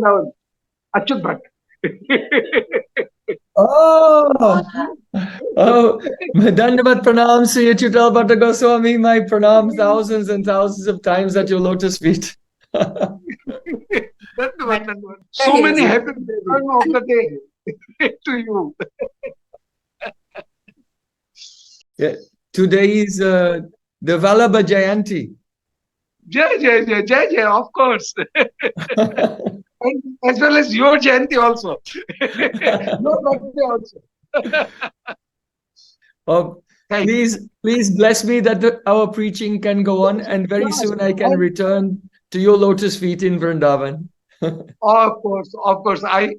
Vrindavan. Achyut Bhatt. Oh, oh, Dandavat pranam Sri Achyutal Bhatta Goswami. My pranam thousands and thousands of times at your lotus feet. So many happy return of the day to you. Yeah. Today is the Vallabha Jayanti. Jai, jai, jai, jai, jai, of course. And as well as your Jayanti also. Your birthday also. Oh, Thank you. please bless me that our preaching can go on, and very soon I can return to your lotus feet in Vrindavan. Of course, of course. I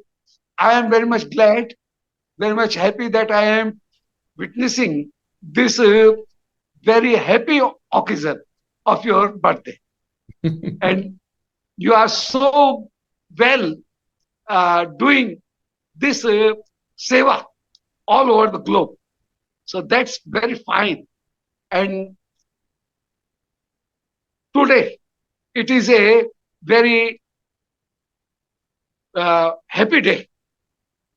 am very much glad, very much happy that I am witnessing this very happy occasion of your birthday. And you are so well doing this seva all over the globe. So that's very fine. And today it is a very happy day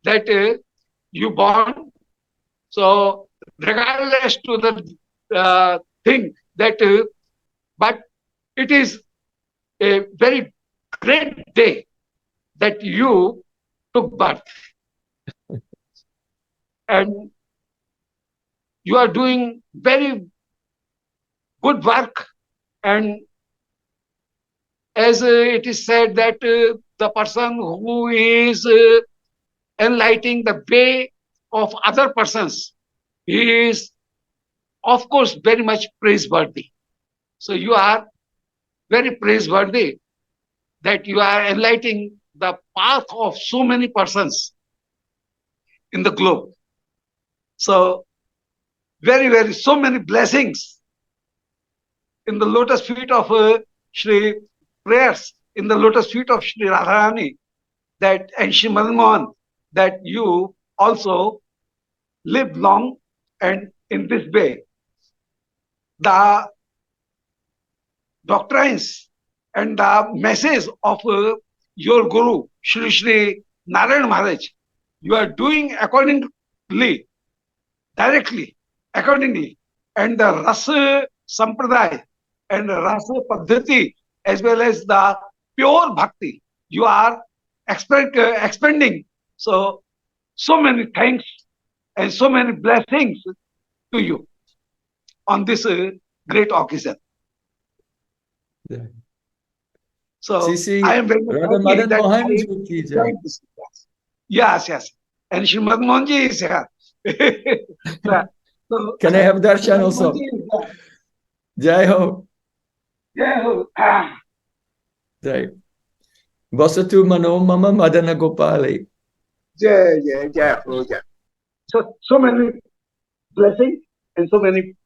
that you born. So regardless to the thing that, but it is a very great day that you took birth. And you are doing very good work. And as it is said that the person who is enlightening the way of other persons, he is, of course, very much praiseworthy. So you are very praiseworthy that you are enlightening the path of so many persons in the globe. So very, very, so many blessings in the lotus feet of Shri prayers, in the lotus feet of Shri Radharani, that and Shri Madan Mohan, that you also live long, and in this way the doctrines and the message of your Guru, Shri Shri Narayan Maharaj, you are doing accordingly, directly, accordingly. And the Rasa Sampradaya and Rasa Paddhati, as well as the pure Bhakti, you are expanding. So many thanks and so many blessings to you on this great occasion. Yeah. So CC, I am very much Radha happy Madan that Mohan I ji ki jai. joined this class. Yes, yes. And Shri Madan Mohan ji is here. So, Can I have darshan also? Jai ho. Jai ho. Jai. Vasatu mano mama madana gopale. Jai, jai, jai ho, jai. So many blessings and so many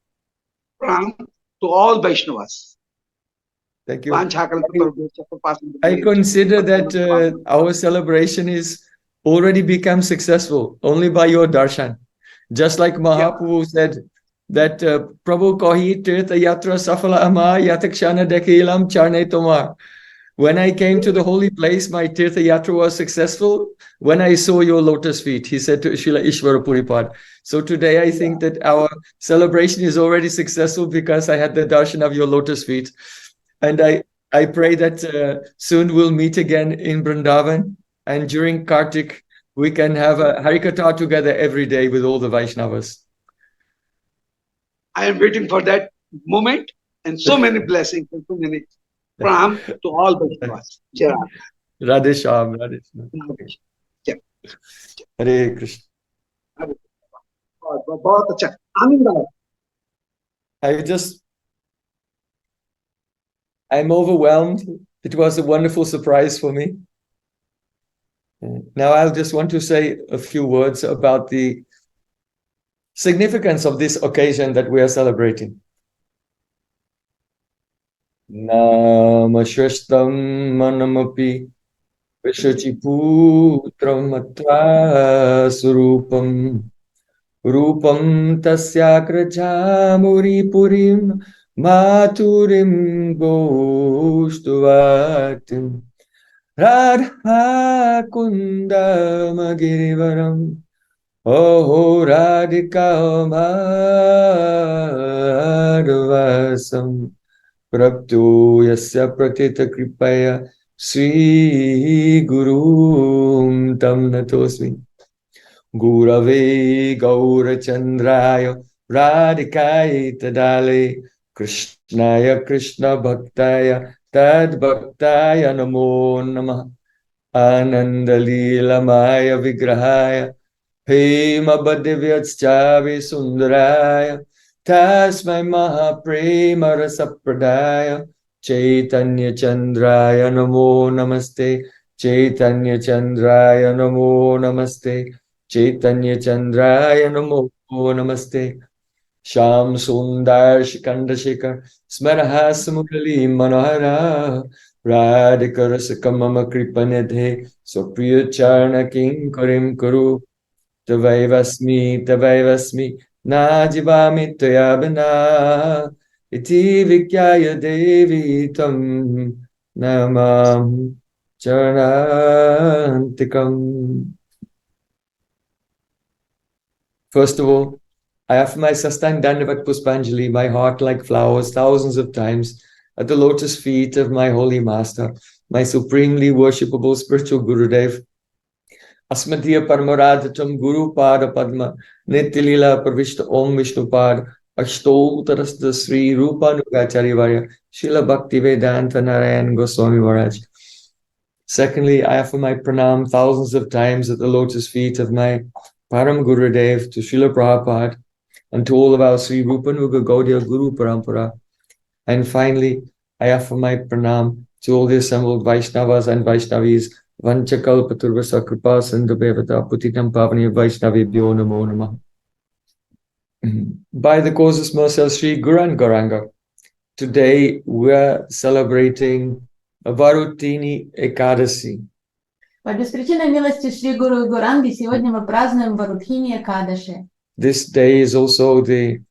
pranam to all Vaishnavas. Thank you. I I consider that our celebration is already become successful only by your darshan. Just like Mahaprabhu said that Prabhu kohi tirtha yatra safala ama yatakshana dekilam charne tomar. When I came to the holy place, my tirtha yatra was successful when I saw your lotus feet, he said to Srila Ishvara Puripad. So today I think that our celebration is already successful because I had the darshan of your lotus feet. And I pray that soon we'll meet again in Vrindavan, and during Kartik we can have a Harikatha together every day with all the Vaishnavas. I am waiting for that moment, and so many blessings and so many pranam to all Vaishnavas. Radhe Shyam, Radhe Shyam. Hare Krishna. I'm overwhelmed. It was a wonderful surprise for me. Now I'll just want to say a few words about the significance of this occasion that we are celebrating. Namashvashtam manamapi vishachiputram atva surupam rupam tasyakrajamuri purim maturim goshtuvatim Radha Kundam Girivaram Oho Radhika Madhvasam Prabhu Yasya Pratita Kripaya Sri Guru Tam Natosmi Gurave Gaurachandraya Radhikai Tadale Krishnaya Krishna Bhaktaya Tad Bhaktaya Namo Namah Anandalilamaya Vigrahaya Hemabhadivyatschavi Sundaraya Tasmai Mahaprema Rasapradaya Chaitanya Chandraya Namo Namaste Chaitanya Chandraya Namo Namaste Chaitanya Chandraya Namo Namaste Sham Sundar Shikanda Shekhar Smarahas Murali Manohara Radhika Rasakamama Kripanedhe Sopriya Charna King Karim Kuru Tavaivasmi Najivami Toyabana Iti Vikyaya Devi Tam Namam Charantikam. First of all, I offer my Sastang Dandavat Puspanjali, my heart like flowers, thousands of times at the lotus feet of my holy master, my supremely worshipable spiritual Gurudev, Asmatiya Paramaradatam Guru Pada Padma, Nityalila Pravishta Om Vishnupad, Ashtotarasta Sri Rupa Nugacharya Varya, Srila Bhakti Vedanta Narayan Goswami Maharaj. Secondly, I offer my pranam thousands of times at the lotus feet of my Param Gurudev, to Srila Prabhupada, and to all of our Sri Rupa Nuga Gaudiya Guru Parampara. And finally, I offer my pranam to all the assembled Vaishnavas and Vaishnavis, Vanchakalpaturvasa Kripa Sandhabhevata Putitam Pavani Vaishnavibhyo Namo Namah. By the causes mercy of Sri Guru and Gauranga, today we're celebrating Varutini Ekadasi. По беспричинной милости Шри Гуру и Гуранги сегодня мы празднуем Варудхини Экадаши. This day is also the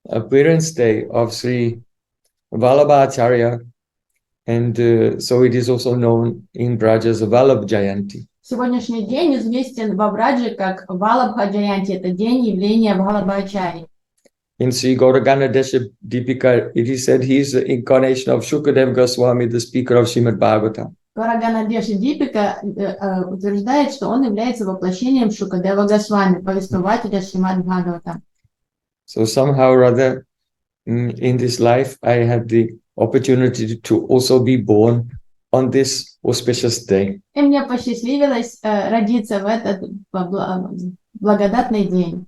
appearance day of Sri Vallabhacharya, and so it is also known in Braj as Vallabh Jayanti. Сегодняшний день известен во Брадже как Валабха Джаянти, это день явления Валабхачари. In Sri Gauragana Desha Deepika, it is said he is the incarnation of Shukadev Goswami, the speaker of Srimad Bhagavatam. Гораганадеша Дипика утверждает, что он является воплощением Шукадева Госвами, повествователя Шримад Бхагаватам. So somehow or other, in this life, I had the opportunity to also be born on this auspicious day. И мне посчастливилось родиться в этот благодатный день.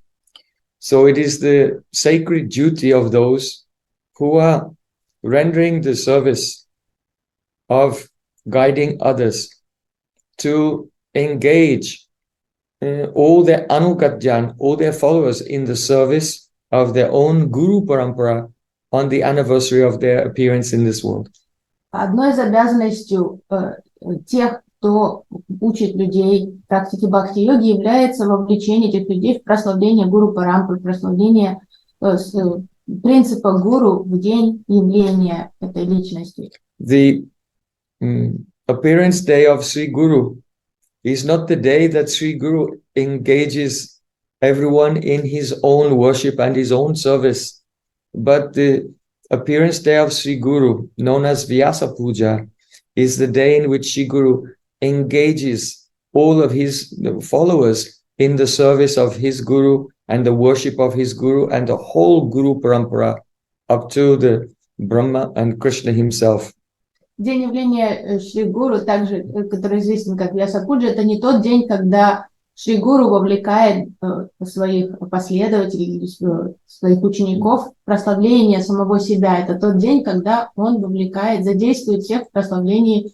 So it is the sacred duty of those who are rendering the service of guiding others to engage all their Anugatjan, all their followers in the service of their own Guru Parampara on the anniversary of their appearance in this world. Одной из обязанностей тех, кто учит людей практике бхакти-йоги, является вовлечение этих людей в прославление Гуру Парампры, прославление принципа Гуру в день явления этой личности. The appearance day of Sri Guru is not the day that Sri Guru engages everyone in his own worship and his own service, but the appearance day of Sri Guru, known as Vyasa Puja, is the day in which Sri Guru engages all of his followers in the service of his Guru and the worship of his Guru and the whole Guru Parampara up to the Brahma and Krishna himself. День явления Шри Гуру, также, который известен как Vyasa Puja, это не тот день, когда Шри Гуру вовлекает своих последователей, своих учеников в прославление самого себя. Это тот день, когда он вовлекает, задействует всех в прославлении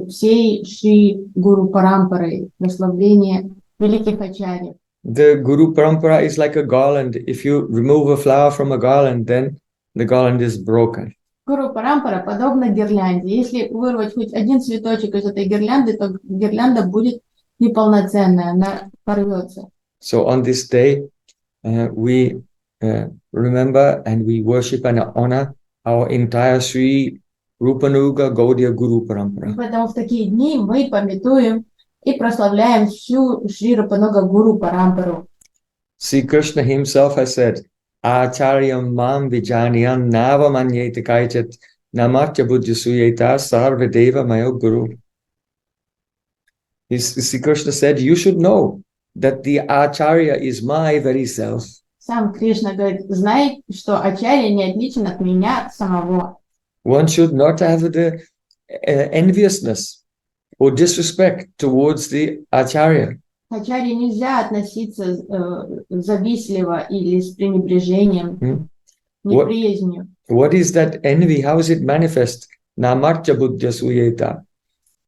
всей Шри Гуру Парампары, прославление великих ачарьев. The Guru Parampara is like a garland. If you remove a flower from a garland, then the garland is broken. Гуру Парампара подобна гирлянде. Если вырвать хоть один цветочек из этой гирлянды, то гирлянда будет неполноценная, она порвется. So on this day, we remember and we worship and honor our entire Sri Rupanuga Gaudiya Guru Parampara. Поэтому в такие дни мы памятуем и прославляем всю Шри Рупануга Гуру Парампару. See, Krishna himself has said, Acharyam mam vijaniyan navamanyete kaichat namatya buddhisuyeta sarvadeva mayo guru. See, Krishna said, you should know that the Acharya is my very self. Сам Кришна говорит, знай, что Ачарья не отличен от меня самого. One should not have the enviousness or disrespect towards the Acharya. К Ачарье нельзя относиться завистливо или с пренебрежением, неприязнью. What is that envy? How is it manifest? Namatya buddhya suyeta.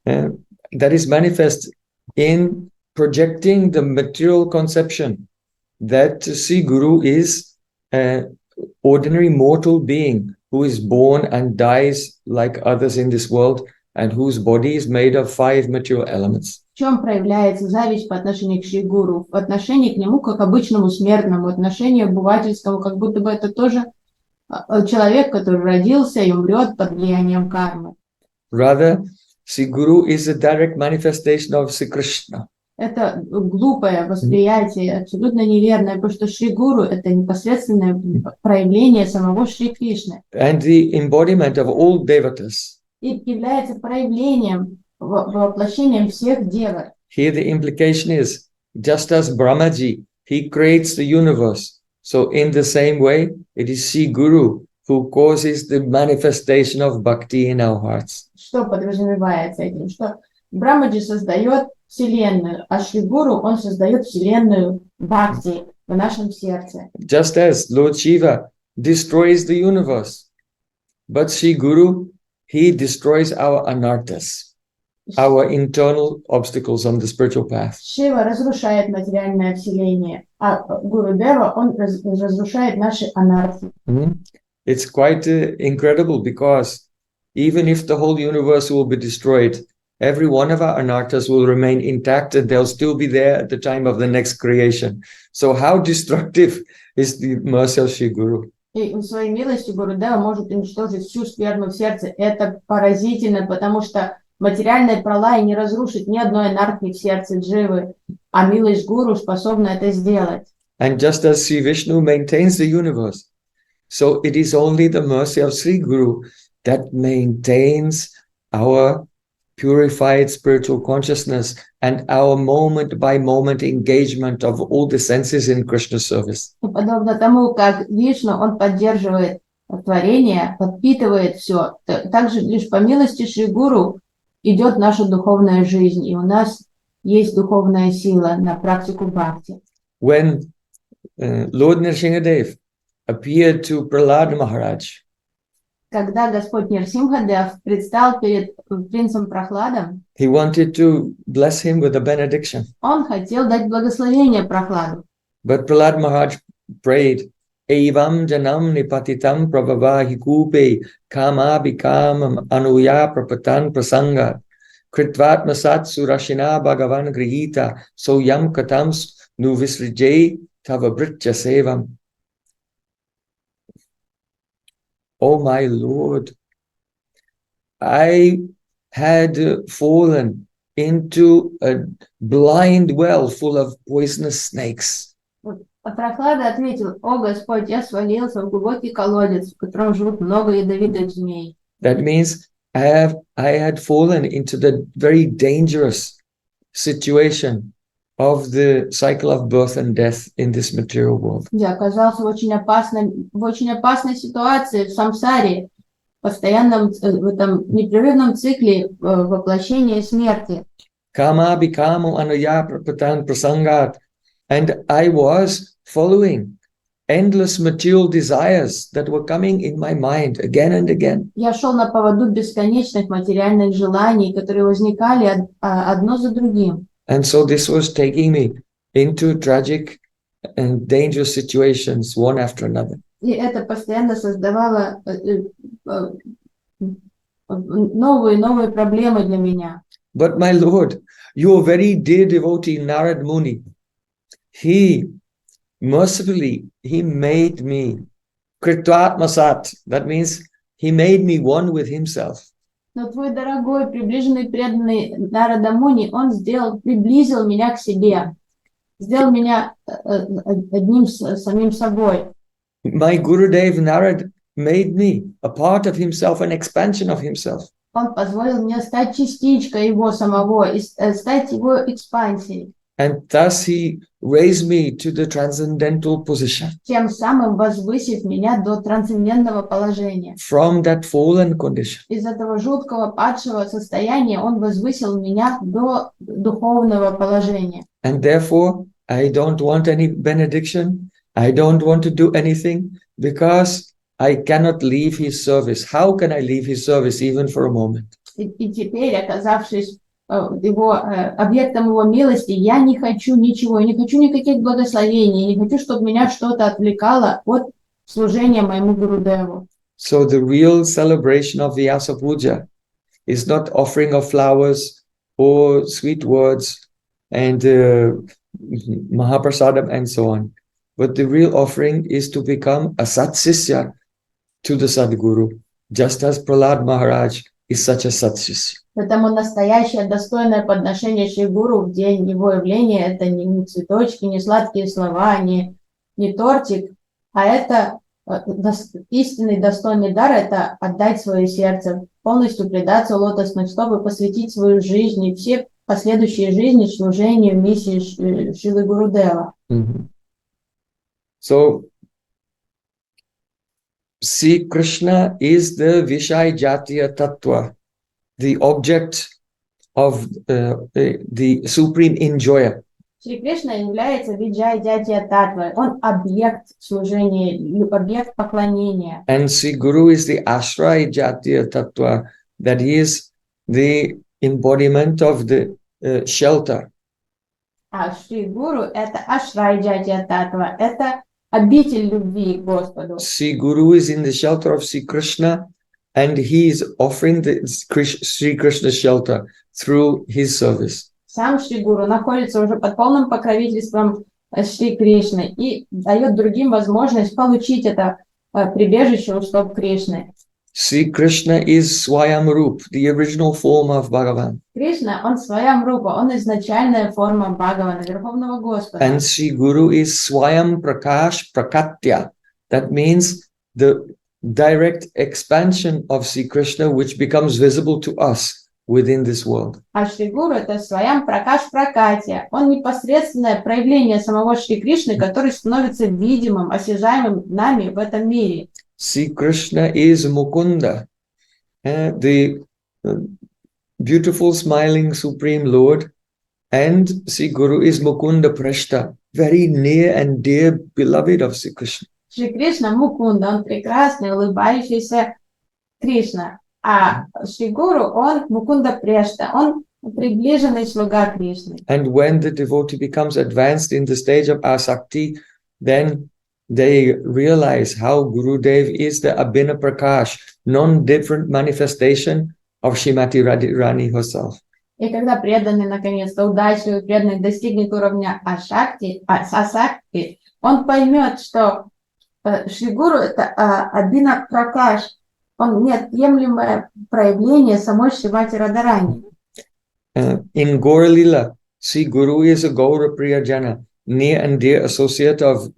That is manifest in projecting the material conception that see Guru is an ordinary mortal being who is born and dies like others in this world and whose body is made of 5 material elements. В чем проявляется зависть по отношению к Шри Гуру? В отношении к нему как обычному смертному, отношению обывательскому, как будто бы это тоже человек, который родился и умрет под влиянием кармы. Rather, see Guru is a direct manifestation of Sri Krishna. Это глупое восприятие, абсолютно неверное, потому что Шри Гуру — это непосредственное проявление самого Шри Кришны. And the embodiment of all devatas. И является проявлением, воплощением всех деват. Here the implication is, just as Brahmaji, he creates the universe. So in the same way, it is Sri Guru who causes the manifestation of bhakti in our hearts. Что подразумевается этим? Что Брахмаджи создает Вселенную, а Шри Гуру, он создает Вселенную бхакти в нашем сердце. Just as Lord Shiva destroys the universe, but Sri Guru, he destroys our anarthas, our internal obstacles on the spiritual path. Шива разрушает материальное вселение, а Гуру Дева, он разрушает наши анархи. It's quite incredible because even if the whole universe will be destroyed, every one of our anarthas will remain intact and they'll still be there at the time of the next creation. So how destructive is the mercy of Shri Guru? И в своей милости Гуру Дева может уничтожить всю скверну в сердце. Это поразительно, потому что материальная пралая не разрушит ни одной анархии в сердце дживы, а милость Гуру способна это сделать. And just as Sri Vishnu maintains the universe, so it is only the mercy of Sri Guru that maintains our purified spiritual consciousness and our moment-by-moment engagement of all the senses in Krishna's service. Подобно тому, как Вишну, он поддерживает творение, подпитывает все, также лишь по милости Шри Гуру идет наша духовная жизнь, и у нас есть духовная сила на практику бхакти. When Lord Nrsimhadev appeared to Prahlad Maharaj, Когда Господь Нрсимхадев предстал перед принцем Прохладом, he wanted to bless him with a benediction. он хотел дать благословение Прохладу. But Prahlad Maharaj prayed, Evam janam nipatitam pravavahi kupe kama bikamam anuya prapatan prasanga kritvatmasat surashina bhagavan grihita so yam katams nu visrijay tavabritya sevam. Oh my Lord, I had fallen into a blind well full of poisonous snakes. А Прохлада ответил: «О Господь, я свалился в глубокий колодец, в котором живут много ядовитых змей». That means I had fallen into the very dangerous situation of the cycle of birth and death in this material world. Я оказался в очень опасной ситуации, в самсаре, постоянном, в этом непрерывном цикле воплощения и смерти. Kama bikamu anuya prapatan prasangat. And I was following endless material desires that were coming in my mind again and again. Я шел на поводу бесконечных материальных желаний, которые возникали одно за другим. And so this was taking me into tragic and dangerous situations one after another. И это постоянно создавало новые и новые проблемы для меня. But my Lord, your very dear devotee Narad Muni, he mercifully, he made me Kritvatmasat. That means he made me one with himself. Но твой дорогой, приближенный, преданный Нарада Муни, он приблизил меня к себе, сделал меня одним самим собой. My Gurudev Narad made me a part of himself, an expansion of himself. Он позволил мне стать частичкой его самого, и стать его экспансией. And thus he raised me to the transcendental position. Тем самым возвысив меня до трансцендентного положения. From that fallen condition. Из этого жуткого падшего состояния он возвысил меня до духовного положения. And therefore, I don't want any benediction. I don't want to do anything because I cannot leave his service. How can I leave his service even for a moment? И теперь, оказавшись объектом его милости, я не хочу ничего, я не хочу никаких благословений, не хочу, чтобы меня что-то отвлекало от служения моему Гурудеву. So the real celebration of Vyasa Puja is not offering of flowers or sweet words and Mahaprasadam and so on. But the real offering is to become a Satsishya to the Sadguru, just as Prahlad Maharaj is such a Satsishya. Поэтому настоящее достойное подношение Шри Гуру в день его явления — это не цветочки, не сладкие слова, не тортик, а это истинный достойный дар — это отдать свое сердце, полностью предаться у лотосных стоп и посвятить свою жизнь и все последующие жизни служению миссии Шрилы Гурудева. So, Sri Krishna is the Vishaya-Jatiya-tattva, the object of the supreme enjoyer. Шри Кришна является Виджая-Джатия-Татвой. Он объект служения, объект поклонения. And Sri Guru is the Ashraya-Jatiya-tattva, that is the embodiment of the shelter. А Шри Гуру — это Ашрай-Джатия-Татва, это обитель любви к Господу. Sri Guru is in the shelter of Sri Krishna, and he is offering the Sri Krishna shelter through his service. Сам Шри Гуру находится уже под полным покровительством Шри Кришны и дает другим возможность получить это прибежище у стоп Кришны. Sri Krishna is Swayam Rup, the original form of Bhagavan. Кришна, он Сваям Рупа, он изначальная форма Бхагавана, Верховного Господа. And Sri Guru is Swayam Prakash Prakatya. That means the direct expansion of Sri Krishna, which becomes visible to us within this world. А Шри Гуру — это Сваям Пракаш Пракатия. Он непосредственное проявление самого Шри Кришны, который становится видимым, осязаемым нами в этом мире. Sri Krishna is Mukunda, the beautiful smiling Supreme Lord, and Sri Guru is Mukunda Prashta, very near and dear beloved of Sri Krishna. Шри Кришна Мукунда, он прекрасный, улыбающийся Кришна. А Шри Гуру, он Мукунда Прешта, он приближенный слуга Кришны. And when the devotee becomes advanced in the stage of asakti, then they realize how Gurudev is the Abhina Prakash, non-different manifestation of Srimati Radharani herself. И когда преданный, наконец-то, удачливый преданный достигнет уровня асакти, он поймет, что Шри Гуру — это Абхина Пракаш, он неотъемлемое проявление самой Шримати Радharani. In Gaura Lila, Sri Guru is a Gaura Priyajana, near and dear associate of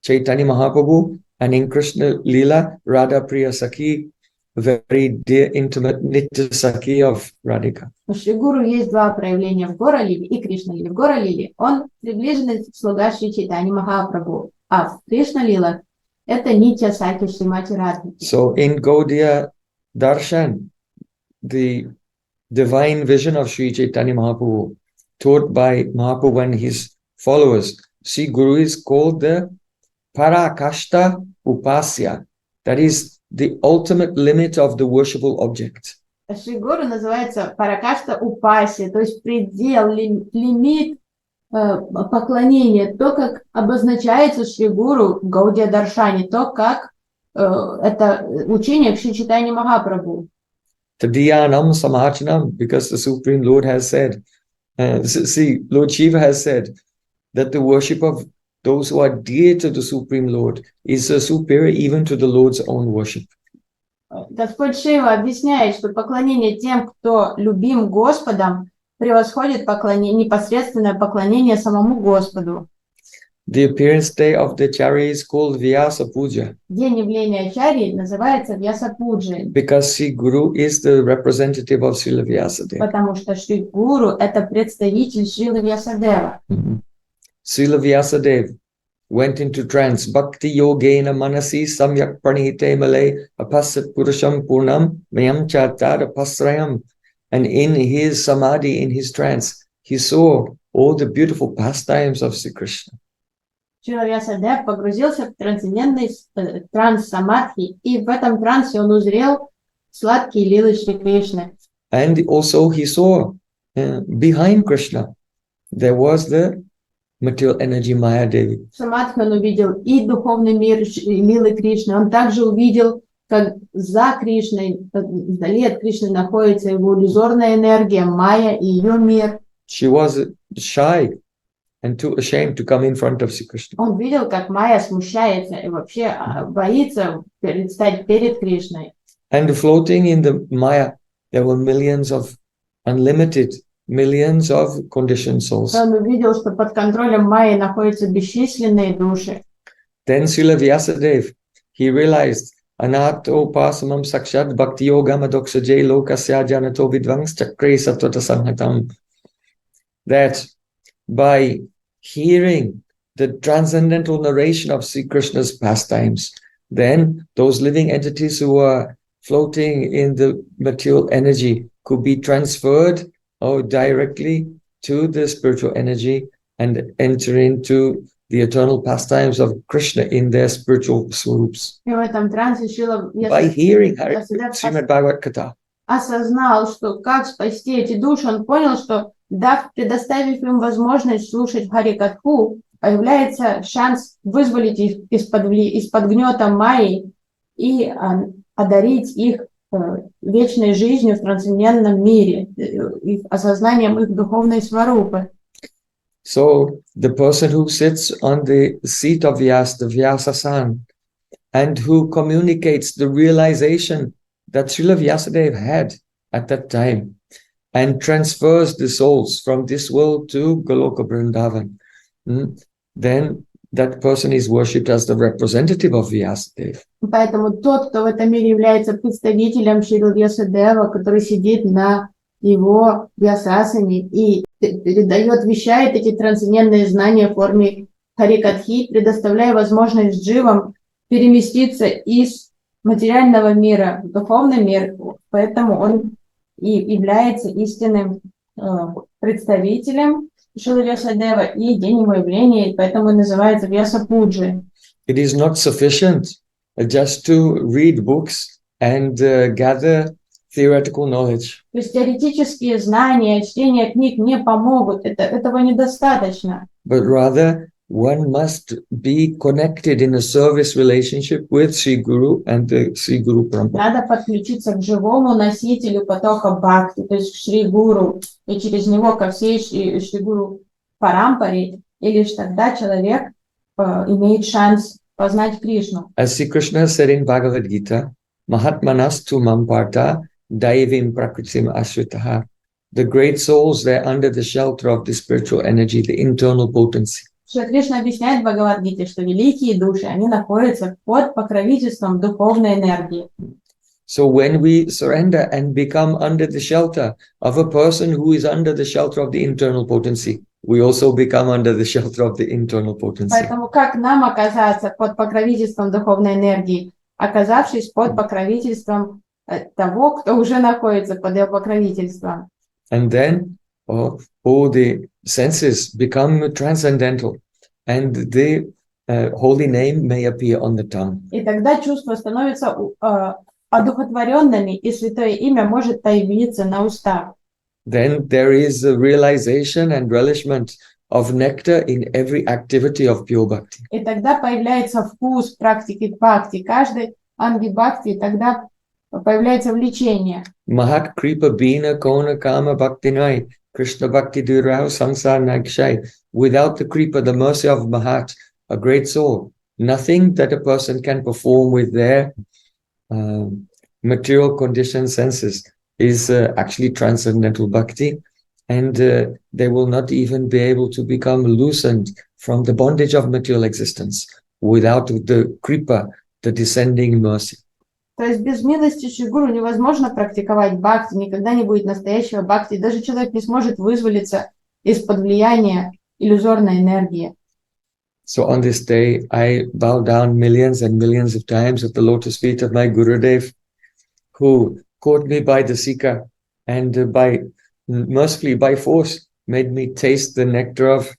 Chaitanya Mahaprabhu, and in Krishna Lila, Radha Priya Sakhi, very dear intimate Nitya Sakhi of Radhika. У Шри Гуру есть два проявления в Гора Лиле и Кришна Лиле. В Гора Лиле он приближенный слуга Шри Чайтаньи Махапрабху, а в Кришна Лила это Нитья Саки Шримати Радхики. So in Gaudiya Darshan, the divine vision of Sri Chaitanya Mahaprabhu, taught by Mahaprabhu and his followers, Sri Guru is called the Parakashta Upasya, that is the ultimate limit of the worshipable object. Шри Гуру называется Паракашта Упаси, то есть предел, лимит поклонения, то, как обозначается Шри Гуру в Гаудия Даршане, то, как это учение Шри Чайтаньи Махапрабху. Tadiyanam Samachanam, because the Supreme Lord has said, Lord Shiva has said that the worship of those who are dear to the Supreme Lord is superior even to the Lord's own worship. Господь Шива объясняет, что поклонение тем, кто любим Господом, превосходит непосредственное поклонение самому Господу. The appearance day of the Chari is called Vyasa Puja День явления Ачарьи называется Vyasa Puja, because Sri Guru is the representative of Srila Vyasadeva. потому что Шри Гуру – это представитель Шрилы Вьясадева. Srila Vyasadeva went into trance. Bhakti yogena manasi samyak pranite malay apasat purusham purnam mayam chatar apasrayam. And in his samadhi, in his trance, he saw all the beautiful pastimes of Sri Krishna. Шрила Вьясадев погрузился в трансцендентный транс самадхи, и в этом трансе он узрел сладкие лилы Шри Кришны. And also he saw behind Krishna, there was the material energy Maya Devi. В самадхи он увидел и духовный мир лилы Кришны. Он также увидел, как за Кришной, вдали от Кришны находится его иллюзорная энергия, Майя и ее мир. She was shy and too ashamed to come in front of Sri Krishna. Он видел, как Майя смущается и вообще боится предстать перед Кришной. And floating in the Maya, there were millions of conditioned souls. Он увидел, что под контролем Майи находятся бесчисленные души. Then Srila Vyasadeva, he realized Anato pasamam sakshat bhakti yogam adoksaje lokasya janato vidvangs chakre satvata sanhatam. That by hearing the transcendental narration of Sri Krishna's pastimes, then those living entities who are floating in the material energy could be transferred directly to the spiritual energy and enter into the eternal pastimes of Krishna in their spiritual swoops. И в этом трансе Шрила By hearing Вьясадев Srimad Bhagavad Gita, осознал, что как спасти эти души. Он понял, что предоставив им возможность слушать Харикатху, появляется шанс вызволить их из-под гнета Майи и одарить их вечной жизнью в трансцендентном мире, их осознанием их духовной сварупы. so the person who sits on the seat of Vyasa, the Vyasa-san, and who communicates the realization that Srila Vyasadeva had at that time and transfers the souls from this world to Goloka Vrindavan, then that person is worshipped as the representative of Vyasadeva. Поэтому тот, кто в этом мире является представителем Шрилы Вьясадева, который сидит на его Вьясасане и вещает эти трансцендентные знания в форме Харикатхи, предоставляя возможность дживам переместиться из материального мира в духовный мир. Поэтому он и является истинным представителем Шрилы Вьясадева и день его явления, поэтому и называется Vyasa Puja. It is not sufficient just to read books and gather theoretical knowledge. То есть теоретические знания, чтение книг не помогут, этого недостаточно. But rather, one must be connected in a service relationship with Sri Guru and the Sri Guru Parampara. Надо подключиться к живому носителю потока бхакти, то есть к Шри Гуру, и через него ко всей Шри Гуру Парампаре, и лишь тогда человек имеет шанс познать Кришну. As Sri Krishna said in Bhagavad Gita, Mahatmanastu mamparta daivim prakritim ashritaha. The great souls, they're under the shelter of the spiritual energy, the internal potency. Шри Кришна объясняет в Бхагавад-гите, что великие души, они находятся под покровительством духовной энергии. So when we surrender and become under the shelter of a person who is under the shelter of the internal potency, we also become under the shelter of the internal potency. Поэтому как нам оказаться под покровительством духовной энергии, оказавшись под покровительством того, кто уже находится под ее покровительством? And then all the senses become transcendental and the holy name may appear on the tongue. И тогда чувства становятся одухотворенными, и святое имя может появиться на устах. Then there is a realization and relishment of nectar in every activity of pure bhakti. И тогда появляется вкус практики бхакти, каждой анги бхакти, и тогда появляется влечение. Mahat kripa bina kona kama bhaktinai Krishna bhakti durao sansar nagshay. Without the kripa, the mercy of Mahat, a great soul, nothing that a person can perform with their material conditioned senses is actually transcendental bhakti, and they will not even be able to become loosened from the bondage of material existence without the kripa, the descending mercy. То есть без милости Шри Гуру невозможно практиковать бхакти, никогда не будет настоящего бхакти, даже человек не сможет вызволиться из-под влияния иллюзорной энергии. So on this day, I bow down millions and millions of times at the lotus feet of my Gurudev, who caught me by the sika and mercifully by force made me taste the nectar of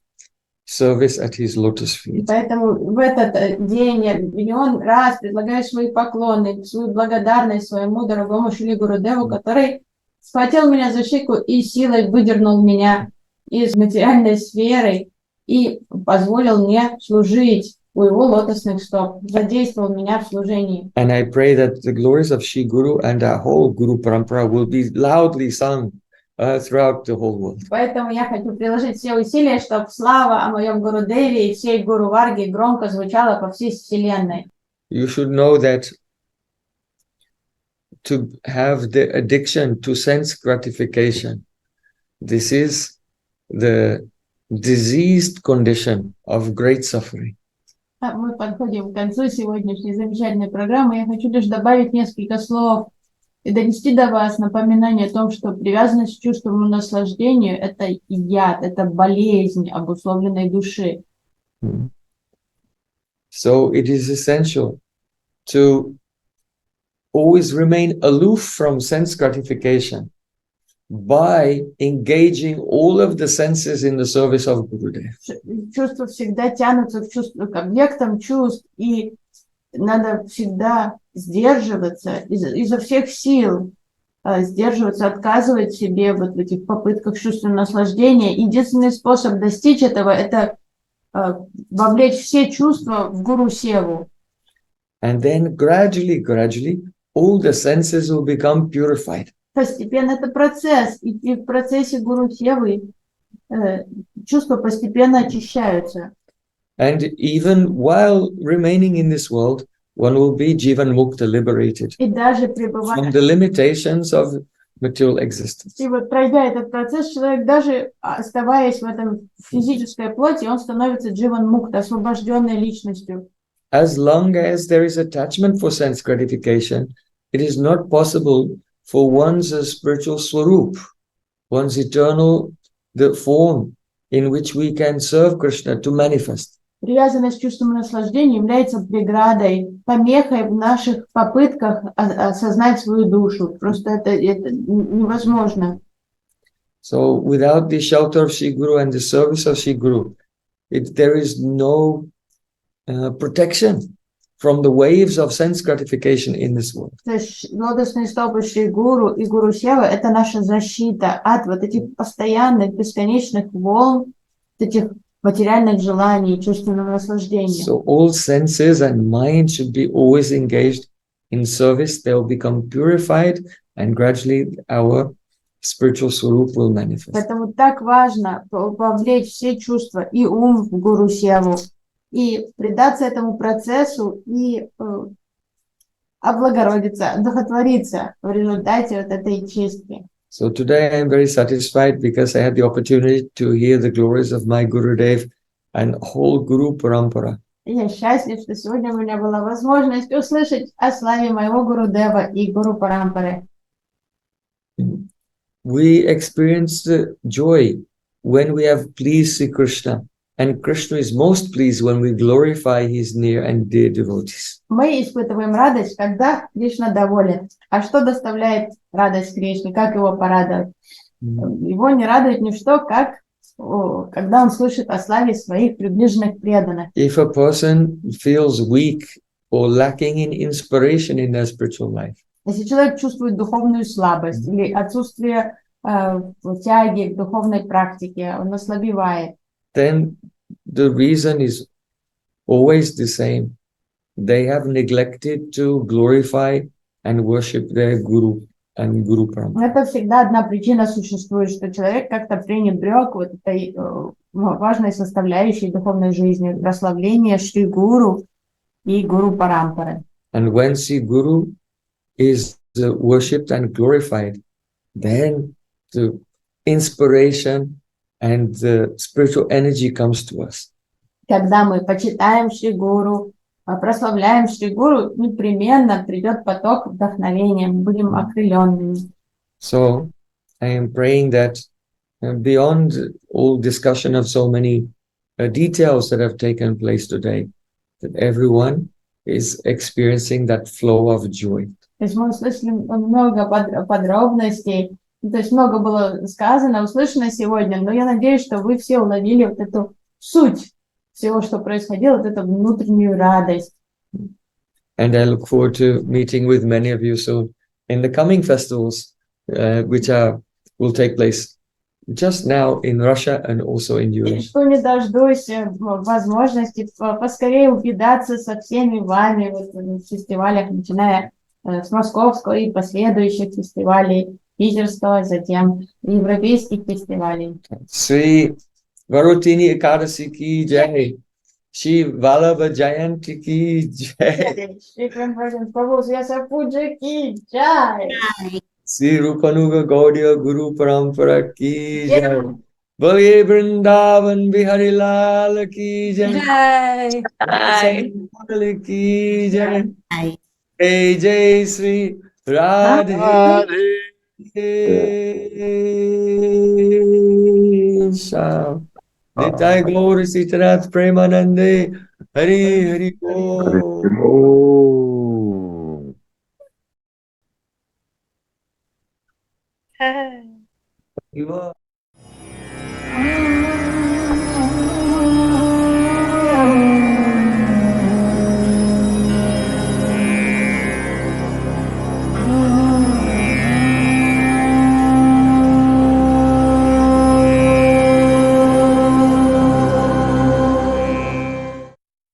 service at his lotus feet. Поэтому в этот день я миллион раз предлагаю свои поклоны, свою благодарность своему дорогому Шри Гурудеву, который схватил меня за шику и силой выдернул меня из материальной сферы и позволил мне служить у его лотосных стоп, задействовал меня в служении. And I pray that the glories of Shri Guru and our whole Guru Parampara will be loudly sung throughout the whole world. Поэтому я хочу приложить все усилия, чтобы слава о моем Гурудеве и всей Гуру Варге громко звучала по всей вселенной. You should know that to have the addiction to sense gratification, this is the diseased condition of great suffering. Мы подходим к концу сегодняшней замечательной программы. Я хочу лишь добавить несколько слов и донести до вас напоминание о том, что привязанность к чувственному наслаждению – это яд, это болезнь обусловленной души. So it is essential to always remain aloof from sense gratification by engaging all of the senses in the service of Gurudev. Чувства всегда тянутся к объектам чувств, и надо всегда сдерживаться изо всех сил, сдерживаться, отказывать себе вот в этих попытках чувственного наслаждения. Единственный способ достичь этого – это вовлечь все чувства в Гуру Севу. And then gradually, all the senses will become purified. Постепенно это процесс, и в процессе Гуру Севы чувства постепенно очищаются. And even while remaining in this world, one will be jivan mukta, liberated И даже from пребывая, the limitations of material existence. и вот пройдя этот процесс, человек даже оставаясь в этом физической плоти, он становится дживан мукта, освобожденной личностью. As long as there is attachment for sense gratification, it is not possible for one's spiritual swarup, one's eternal, the form in which we can serve Krishna, to manifest. Привязанность к чувственному наслаждению является преградой, помехой в наших попытках осознать свою душу. Просто это невозможно. So without the shelter of Shri Guru and the service of Shri Guru, there is no protection from the waves of sense gratification in this world. То есть лотосные стопы Шри Гуру и Гуру Сева – это наша защита от вот этих постоянных, бесконечных волн, этих материальных желаний, чувственного наслаждения. So all senses and mind should be always engaged in service. They will become purified, and gradually our spiritual swarup will manifest. Поэтому так важно вовлечь все чувства и ум в Гуру Севу, и предаться этому процессу, и облагородиться, одухотвориться в результате вот этой чистки. So today I am very satisfied because I had the opportunity to hear the glories of my Gurudev and whole Guru Parampara. И я счастлив, что сегодня у меня была возможность услышать о славе моего Гурудева и Гуру Парампары. We experience the joy when we have pleased Sri Krishna, and Krishna is most pleased when we glorify his near and dear devotees. Мы испытываем радость, когда Кришна доволен. А что доставляет радость Кришне? Как его порадовать? Его не радует ничто, как когда он слышит о славе своих приближенных преданных. If a person feels weak or lacking in inspiration in their spiritual life, Если человек чувствует духовную слабость или отсутствие тяги к духовной практике, он ослабевает, then the reason is always the same. They have neglected to glorify and worship their Guru and Guru Parampara. это всегда одна причина существует, что человек как-то пренебрег вот этой важной составляющей духовной жизни, прославления Шри Гуру и Гуру Парампары. And when Sri Guru is worshipped and glorified, then the inspiration and the spiritual energy comes to us. Когда мы почитаем Шри Гуру, прославляем Шри Гуру, непременно придет поток вдохновения, мы будем окрыленными. So I am praying that beyond all discussion of so many details that have taken place today, that everyone is experiencing that flow of joy. То есть мы услышали много подробностей, то есть много было сказано, услышано сегодня, но я надеюсь, что вы все уловили вот эту суть всего, что происходило, вот эту внутреннюю радость. And I look forward to meeting with many of you soon in the coming festivals, which will take place just now in Russia and also in Europe. Что не дождусь возможности поскорее увидаться со всеми вами в фестивалях, начиная с московского и последующих фестивалей, питерского, затем европейских фестивалей. Sri Varotini Ekadasi ki jai. Shri Vallabha Jayanti ki jai. Shri Prem Prabhu Vyasa Puja ki jai. Sri Rupanuga Gaudiya Guru Parampara ki jai. Bhole Vrindavan Bihari Lal ki jai. Jai. Jai ki jai. Jai. Jai Jai Sri Radhe Sham. Nitai Gaur Sitarath Premanande Hari Hari Bol. Oh. You are. Mm.